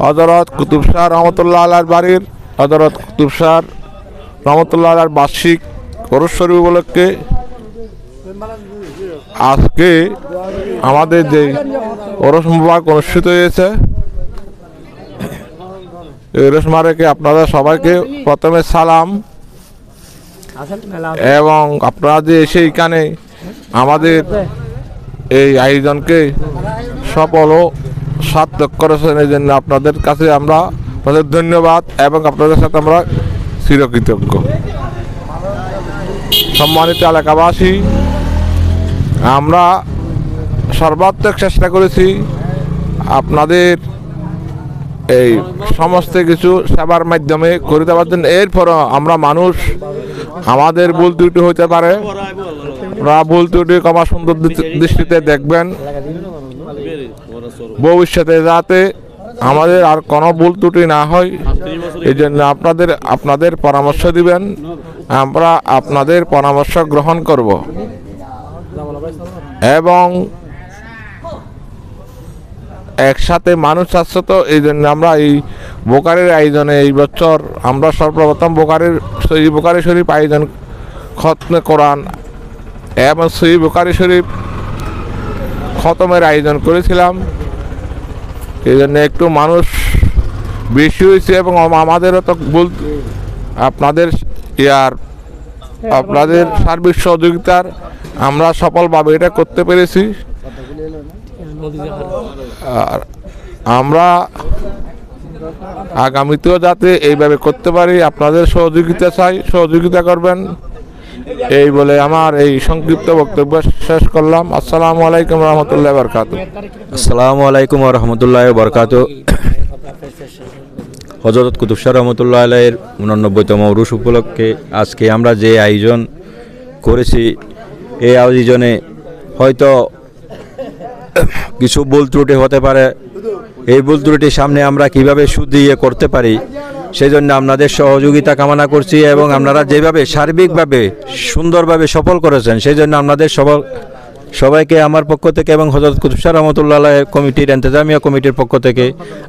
হযরত কুতুব শাহ রহমতুল্লাহ আলাইহির বাড়ির হযরত কুতুব শাহ রহমতুল্লাহ আলাইহির বার্ষিক ওরস শরীফ উপলক্ষে আজকে আমাদের যে ওরস মুবারক অনুষ্ঠিত হয়েছে, এই ওরস মুবারকে আপনারা সবাইকে প্রথমে সালাম, এবং আপনারা যে এসে এখানে আমাদের এই আয়োজনকে সফল ও সার্থক করেছেন, এই জন্য আপনাদের কাছে আমরা আপনাদের ধন্যবাদ এবং আপনাদের সাথে আমরা চিরকৃতজ্ঞ। সম্মানিত এলাকাবাসী, আমরা সর্বাত্মক চেষ্টা করেছি আপনাদের এই সমস্ত কিছু সেবার মাধ্যমে করে দেওয়ার জন্য। এরপরও আমরা মানুষ, আমাদের ভুল ত্রুটি হইতে পারে, ভুল ত্রুটি ক্ষমা সুন্দর দৃষ্টিতে দেখবেন, ভবিষ্যতে যাতে আমাদের আর কোনো ভুল ত্রুটি না হয় এই জন্য আপনাদের পরামর্শ দিবেন, আমরা আপনাদের পরামর্শ গ্রহণ করব এবং একসাথে মানুষ আসছে। তো এই জন্য আমরা এই বোকারের আয়োজনে এই বছর আমরা সর্বপ্রথম বোকারি শরীফ আয়োজন, খতমে কোরআন এবং সহিহ বুখারী শরীফ খতমের আয়োজন করেছিলাম। এই জন্য একটু মানুষ বেশি হয়েছে এবং আমাদেরও তো আপনাদের সার্বিক সহযোগিতার আমরা সফলভাবে এটা করতে পেরেছি। আর আমরা আগামীতেও যাতে এইভাবে করতে পারি আপনাদের সহযোগিতা চাই, সহযোগিতা করবেন। এই বলে আমার এই সংক্ষিপ্ত বক্তব্য শেষ করলাম। আসসালামু আলাইকুম রহমতুল্লাহ বরকাতু। আসসালামু আলাইকুম রহমতুল্লাহ বরকাতু। হযরত কুতুব শাহ রহমতুল্লাহ আলাইহির 89তম উরুস উপলক্ষে আজকে আমরা যে আয়োজন করেছি, এই আয়োজনে হয়তো কিছু ভুল ত্রুটি হতে পারে। এই ভুল ত্রুটির সামনে আমরা কিভাবে শুধরিয়ে করতে পারি সেই জন্য আপনাদের সহযোগিতা কামনা করছি, এবং আপনারা যেভাবে সার্বিকভাবে সুন্দরভাবে সফল করেছেন সেই জন্য আপনাদের সবাইকে আমার পক্ষ থেকে এবং হযরত কুতুব শাহ রহমতুল্লাহ আলাইহি কমিটির ইন্তেজামিয়া কমিটির পক্ষ থেকে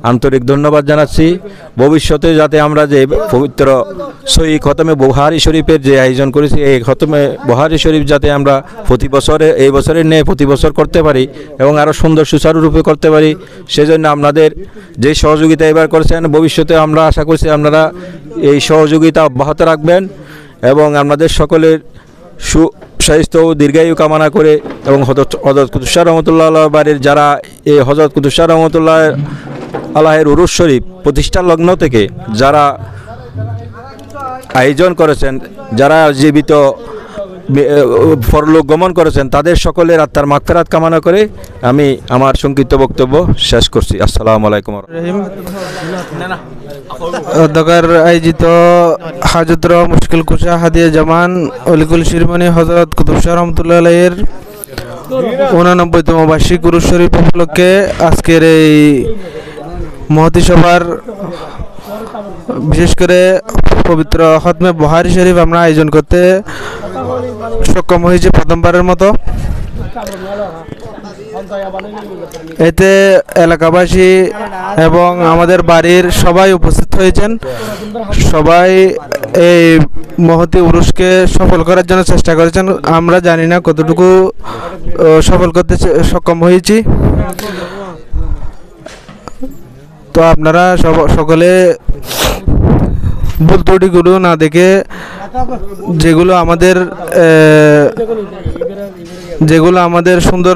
আন্তরিক ধন্যবাদ জানাচ্ছি। ভবিষ্যতে যাতে আমরা যে পবিত্র সহিহ খতমে বুখারী শরীফের যে আয়োজন করেছি, এই খতমে বুখারী শরীফ যাতে আমরা প্রতি বছরে এই বছরের নিয়ে প্রতি বছর করতে পারি এবং আরও সুন্দর সুচারুরূপে করতে পারি, সেজন্য আপনাদের যে সহযোগিতা এবার করেছেন ভবিষ্যতে আমরা আশা করছি আপনারা এই সহযোগিতা অব্যাহত রাখবেন এবং আপনাদের সকলের সুস্বাস্থ্য ও দীর্ঘায়ু কামনা করে, এবং হযরত কুতুব শাহ রহমতুল্লাহ বাড়ির যারা এই হযরত কুতুব শাহ রহমতুল্লাহ আলাইহির উরুস শরীফ প্রতিষ্ঠার লগ্ন থেকে যারা আয়োজন করেছেন, যারা জীবিত পরলোক গমন করেছেন, তাদের সকলের আত্মার মাগফিরাত কামনা করে আমি আমার সংক্ষিপ্ত বক্তব্য শেষ করছি। আসসালামু আলাইকুম। অধ্যকার আয়োজিত হাজতর মুশকিল কুশা হাদিয়া জামান অলিকুল শিরোমণি হযরত কুতুব শাহ রহমতুল্লাহ আলাইহির 89তম বার্ষিক উরুস শরীফ উপলক্ষে আজকের এই মহতি সভার বিশেষ করে পবিত্র খতমে বুখারী শরীফ আমরা আয়োজন করতে সক্ষম হয়েছে প্রথমবারের মতো। এতে এলাকাবাসী এবং আমাদের বাড়ির সবাই উপস্থিত হয়েছেন। সবাই এই মহতি উরুসকে সফল করার জন্য চেষ্টা করেছেন। আমরা জানি না কতটুকু সফল করতে সক্ষম হয়েছি। তো আপনারা সকলে ভুল ত্রুটিগুলো না দেখে, যেগুলো আমাদের সুন্দর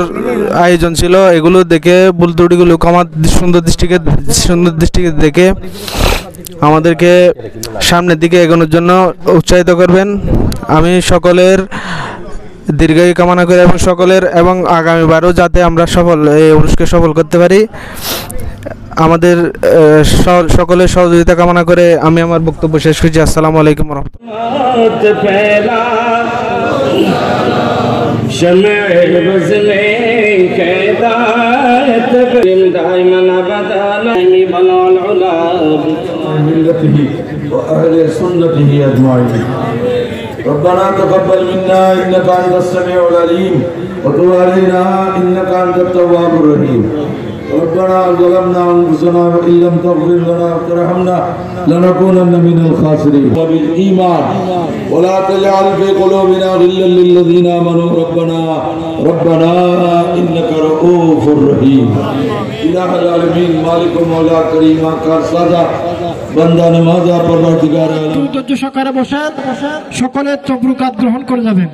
আয়োজন ছিল এগুলো দেখে ভুল ত্রুটিগুলো সুন্দর দৃষ্টিকে দেখে আমাদেরকে সামনের দিকে এগোনোর জন্য উৎসাহিত করবেন। আমি সকলের দীর্ঘায়ু কামনা করি এবং আগামীবারও যাতে আমরা এই উরুসকে সফল করতে পারি, আমাদের সকলের সহযোগিতা কামনা করে আমি আমার বক্তব্য শেষ করছি। আসসালামু আলাইকুম ربنا تقبل منا إنك أنت السميع العليم وتب علينا إنك أنت التواب الرحيم ربنا ظلمنا أنفسنا وإن لم تغفر لنا وترحمنا لنكونن من الخاسرين وبالإيمان ولا تجعل في قلوبنا غلا للذين آمنوا ربنا إنك رؤوف رحيم إله العالمين مالك مولا كريم آقا سادا بندہ نمازہ پروردگار عالم ধৈর্য সহকারে বসেন সকলে তবরুকাত গ্রহণ করে যাবেন